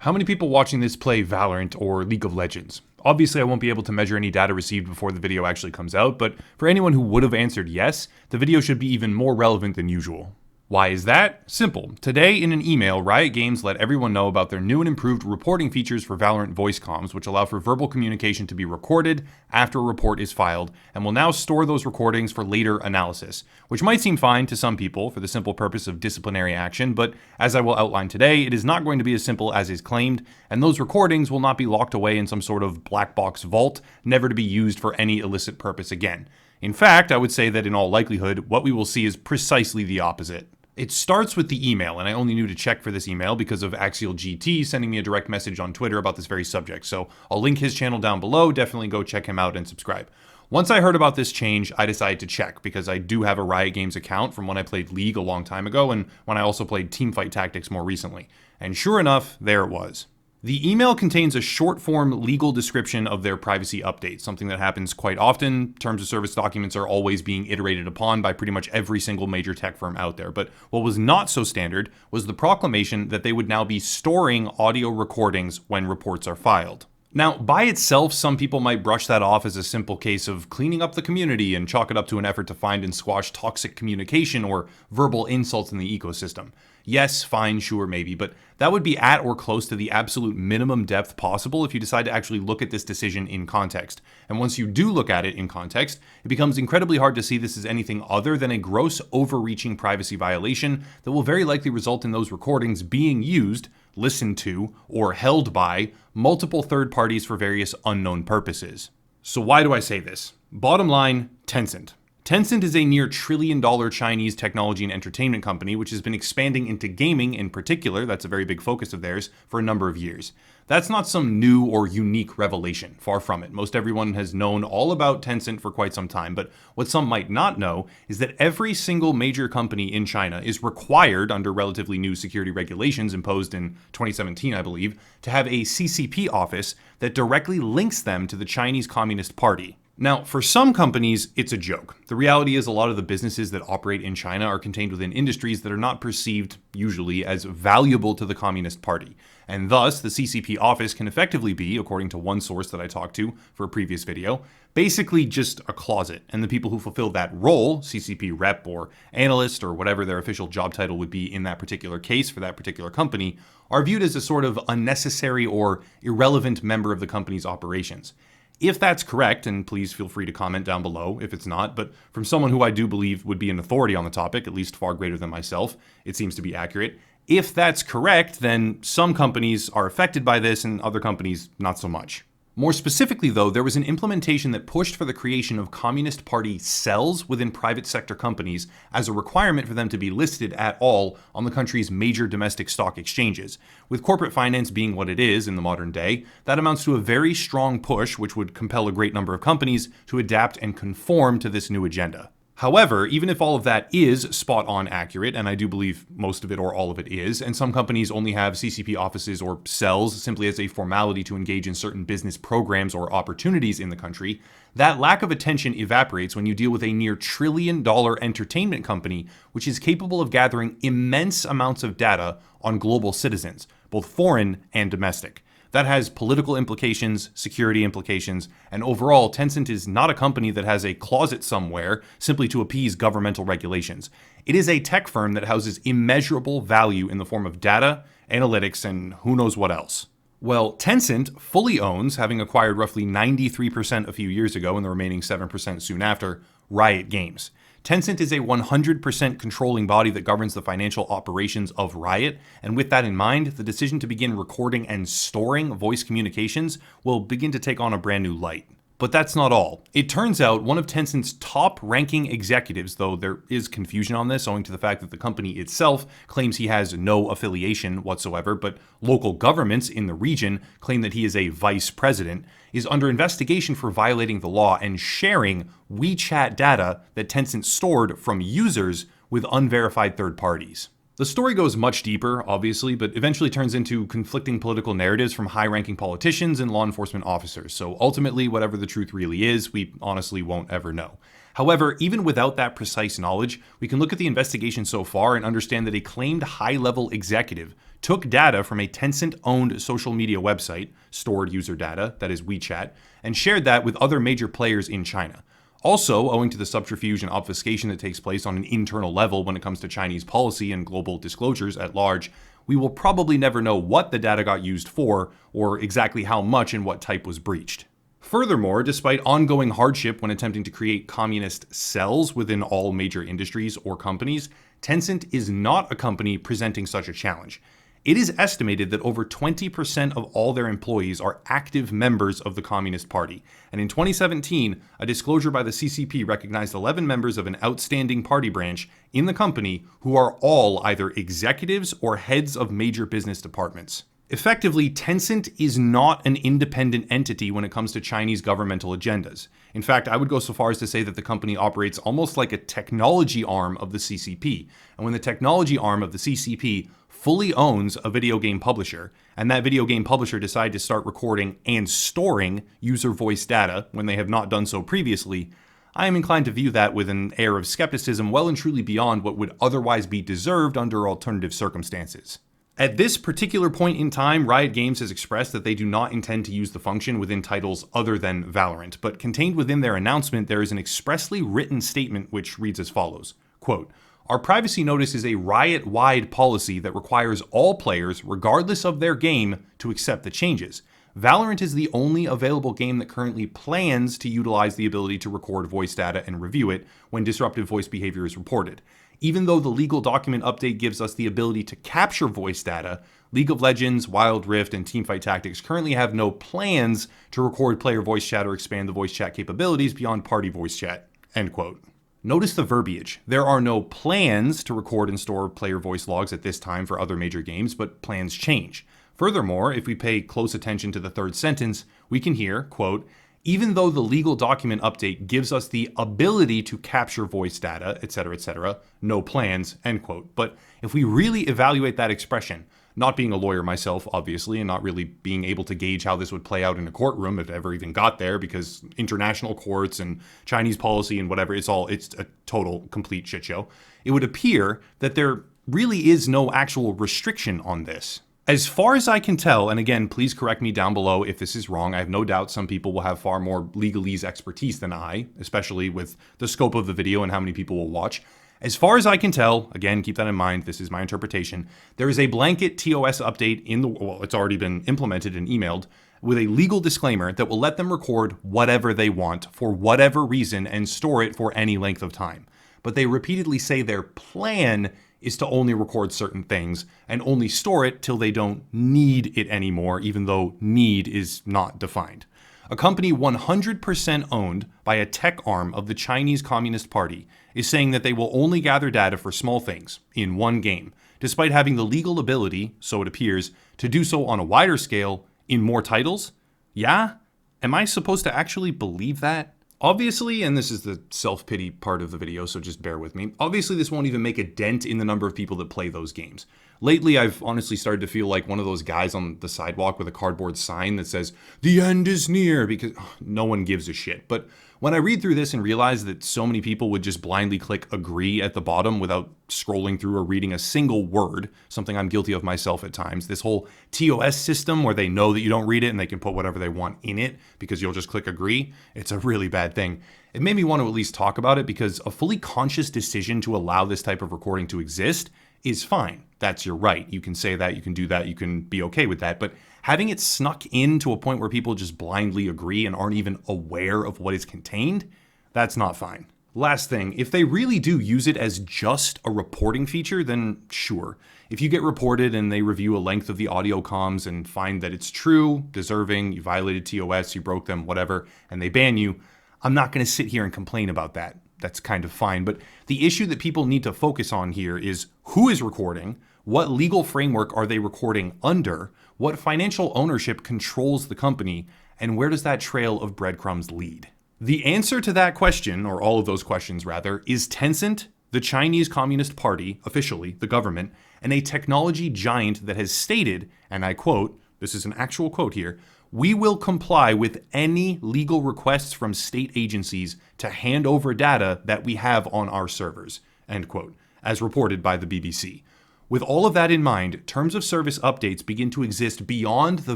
How many people watching this play Valorant or League of Legends? Obviously, I won't be able to measure any data received before the video actually comes out, but for anyone who would have answered yes, the video should be even more relevant than usual. Why is that? Simple. Today, in an email, Riot Games let everyone know about their new and improved reporting features for Valorant voice comms, which allow for verbal communication to be recorded after a report is filed, and will now store those recordings for later analysis, which might seem fine to some people for the simple purpose of disciplinary action, but as I will outline today, it is not going to be as simple as is claimed, and those recordings will not be locked away in some sort of black box vault, never to be used for any illicit purpose again. In fact, I would say that in all likelihood, what we will see is precisely the opposite. It starts with the email, and I only knew to check for this email because of Axial GT sending me a direct message on Twitter about this very subject, so I'll link his channel down below. Definitely go check him out and subscribe. Once I heard about this change, I decided to check because I do have a Riot Games account from when I played League a long time ago and when I also played Teamfight Tactics more recently. And sure enough, there it was. The email contains a short-form legal description of their privacy updates, something that happens quite often. Terms of service documents are always being iterated upon by pretty much every single major tech firm out there. But what was not so standard was the proclamation that they would now be storing audio recordings when reports are filed. Now, by itself, some people might brush that off as a simple case of cleaning up the community and chalk it up to an effort to find and squash toxic communication or verbal insults in the ecosystem. Yes, fine, sure, maybe, but that would be at or close to the absolute minimum depth possible if you decide to actually look at this decision in context. And once you do look at it in context, it becomes incredibly hard to see this as anything other than a gross overreaching privacy violation that will very likely result in those recordings being used, listened to, or held by multiple third parties for various unknown purposes. So why do I say this? Bottom line, Tencent. Tencent is a near $1 trillion Chinese technology and entertainment company which has been expanding into gaming in particular, that's a very big focus of theirs, for a number of years. That's not some new or unique revelation, far from it. Most everyone has known all about Tencent for quite some time, but what some might not know is that every single major company in China is required, under relatively new security regulations imposed in 2017, I believe, to have a CCP office that directly links them to the Chinese Communist Party. Now, for some companies, it's a joke. The reality is a lot of the businesses that operate in China are contained within industries that are not perceived, usually, as valuable to the Communist Party. And thus, the CCP office can effectively be, according to one source that I talked to for a previous video, basically just a closet. And the people who fulfill that role, CCP rep or analyst or whatever their official job title would be in that particular case for that particular company, are viewed as a sort of unnecessary or irrelevant member of the company's operations. If that's correct, and please feel free to comment down below if it's not, but from someone who I do believe would be an authority on the topic, at least far greater than myself, it seems to be accurate. If that's correct, then some companies are affected by this and other companies not so much. More specifically, though, there was an implementation that pushed for the creation of Communist Party cells within private sector companies as a requirement for them to be listed at all on the country's major domestic stock exchanges. With corporate finance being what it is in the modern day, that amounts to a very strong push which would compel a great number of companies to adapt and conform to this new agenda. However, even if all of that is spot on accurate, and I do believe most of it or all of it is, and some companies only have CCP offices or cells simply as a formality to engage in certain business programs or opportunities in the country, that lack of attention evaporates when you deal with a near $1 trillion entertainment company which is capable of gathering immense amounts of data on global citizens, both foreign and domestic. That has political implications, security implications, and overall, Tencent is not a company that has a closet somewhere simply to appease governmental regulations. It is a tech firm that houses immeasurable value in the form of data, analytics, and who knows what else. Well, Tencent fully owns, having acquired roughly 93% a few years ago and the remaining 7% soon after, Riot Games. Tencent is a 100% controlling body that governs the financial operations of Riot, and with that in mind, the decision to begin recording and storing voice communications will begin to take on a brand new light. But that's not all. It turns out one of Tencent's top-ranking executives, though there is confusion on this owing to the fact that the company itself claims he has no affiliation whatsoever, but local governments in the region claim that he is a vice president, is under investigation for violating the law and sharing WeChat data that Tencent stored from users with unverified third parties. The story goes much deeper, obviously, but eventually turns into conflicting political narratives from high-ranking politicians and law enforcement officers, so ultimately, whatever the truth really is, we honestly won't ever know. However, even without that precise knowledge, we can look at the investigation so far and understand that a claimed high-level executive took data from a Tencent-owned social media website, stored user data, that is WeChat, and shared that with other major players in China. Also, owing to the subterfuge and obfuscation that takes place on an internal level when it comes to Chinese policy and global disclosures at large, we will probably never know what the data got used for or exactly how much and what type was breached. Furthermore, despite ongoing hardship when attempting to create communist cells within all major industries or companies, Tencent is not a company presenting such a challenge. It is estimated that over 20% of all their employees are active members of the Communist Party, and in 2017, a disclosure by the CCP recognized 11 members of an outstanding party branch in the company who are all either executives or heads of major business departments. Effectively, Tencent is not an independent entity when it comes to Chinese governmental agendas. In fact, I would go so far as to say that the company operates almost like a technology arm of the CCP. And when the technology arm of the CCP fully owns a video game publisher, and that video game publisher decides to start recording and storing user voice data when they have not done so previously, I am inclined to view that with an air of skepticism well and truly beyond what would otherwise be deserved under alternative circumstances. At this particular point in time, Riot Games has expressed that they do not intend to use the function within titles other than Valorant, but contained within their announcement there is an expressly written statement which reads as follows, quote, "Our privacy notice is a Riot-wide policy that requires all players, regardless of their game, to accept the changes. Valorant is the only available game that currently plans to utilize the ability to record voice data and review it when disruptive voice behavior is reported. Even though the legal document update gives us the ability to capture voice data, League of Legends, Wild Rift, and Teamfight Tactics currently have no plans to record player voice chat or expand the voice chat capabilities beyond party voice chat." End quote. Notice the verbiage. There are no plans to record and store player voice logs at this time for other major games, but plans change. Furthermore, if we pay close attention to the third sentence, we can hear, quote, "Even though the legal document update gives us the ability to capture voice data, etc., no plans," end quote. But if we really evaluate that expression, not being a lawyer myself, obviously, and not really being able to gauge how this would play out in a courtroom if it ever even got there, because international courts and Chinese policy and whatever, it's a total, complete shit show, it would appear that there really is no actual restriction on this. As far as I can tell, and again, please correct me down below if this is wrong, I have no doubt some people will have far more legalese expertise than I, especially with the scope of the video and how many people will watch. As far as I can tell, again, keep that in mind, this is my interpretation, there is a blanket TOS update it's already been implemented and emailed, with a legal disclaimer that will let them record whatever they want for whatever reason and store it for any length of time. But they repeatedly say their plan is to only record certain things and only store it till they don't need it anymore, even though need is not defined. A company 100% owned by a tech arm of the Chinese Communist Party is saying that they will only gather data for small things in one game, despite having the legal ability, so it appears, to do so on a wider scale in more titles? Yeah? Am I supposed to actually believe that? Obviously, and this is the self-pity part of the video, so just bear with me, obviously this won't even make a dent in the number of people that play those games. Lately, I've honestly started to feel like one of those guys on the sidewalk with a cardboard sign that says, "The end is near," because no one gives a shit. But when I read through this and realize that so many people would just blindly click agree at the bottom without scrolling through or reading a single word, something I'm guilty of myself at times, this whole TOS system where they know that you don't read it and they can put whatever they want in it because you'll just click agree, it's a really bad thing. It made me want to at least talk about it because a fully conscious decision to allow this type of recording to exist is fine. That's your right. You can say that, you can do that, you can be okay with that. But having it snuck in to a point where people just blindly agree and aren't even aware of what is contained, that's not fine. Last thing, if they really do use it as just a reporting feature, then sure. If you get reported and they review a length of the audio comms and find that it's true, deserving, you violated TOS, you broke them, whatever, and they ban you, I'm not going to sit here and complain about that. That's kind of fine. But the issue that people need to focus on here is who is recording, what legal framework are they recording under, what financial ownership controls the company, and where does that trail of breadcrumbs lead? The answer to that question, or all of those questions rather, is Tencent, the Chinese Communist Party, officially, the government, and a technology giant that has stated, and I quote, this is an actual quote here, We will comply with any legal requests from state agencies to hand over data that we have on our servers, end quote, as reported by the BBC. With all of that in mind, terms of service updates begin to exist beyond the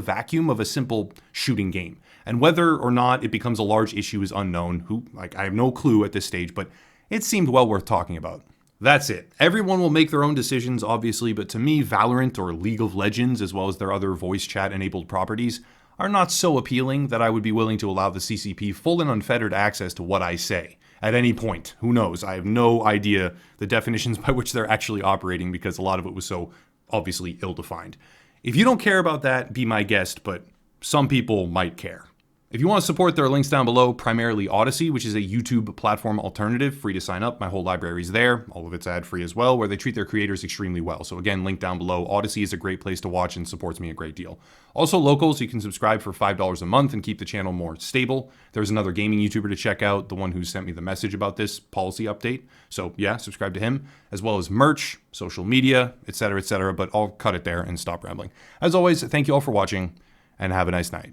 vacuum of a simple shooting game. And whether or not it becomes a large issue is unknown. I have no clue at this stage, but it seemed well worth talking about. That's it. Everyone will make their own decisions, obviously, but to me, Valorant or League of Legends, as well as their other voice chat enabled properties, are not so appealing that I would be willing to allow the CCP full and unfettered access to what I say. At any point. Who knows? I have no idea the definitions by which they're actually operating because a lot of it was so obviously ill-defined. If you don't care about that, be my guest, but some people might care. If you want to support, there are links down below, primarily Odyssey, which is a YouTube platform alternative, free to sign up. My whole library's there. All of it's ad-free as well, where they treat their creators extremely well. So again, link down below. Odyssey is a great place to watch and supports me a great deal. Also locals, you can subscribe for $5 a month and keep the channel more stable. There's another gaming YouTuber to check out, the one who sent me the message about this policy update. So yeah, subscribe to him, as well as merch, social media, etc., but I'll cut it there and stop rambling. As always, thank you all for watching, and have a nice night.